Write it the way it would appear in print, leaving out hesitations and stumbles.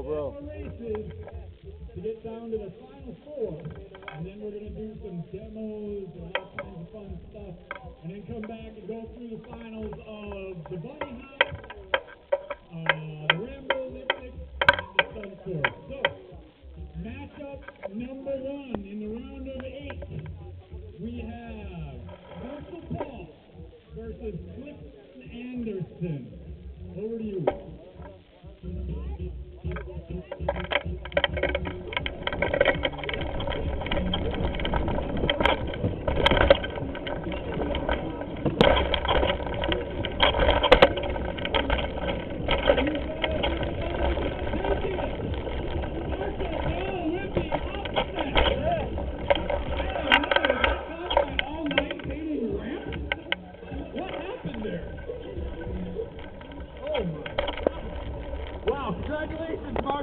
bro. Races to get down to the final four, and then we're going to do some demos and all kinds of fun stuff, and then come back and go through the finals of the bunny hop, the Rambo Olympics, and the stunt course. So, matchup number one in the round of 8, we have Marshall Paul versus Clifton Anderson. Over to you. Wow, congratulations, Marshall.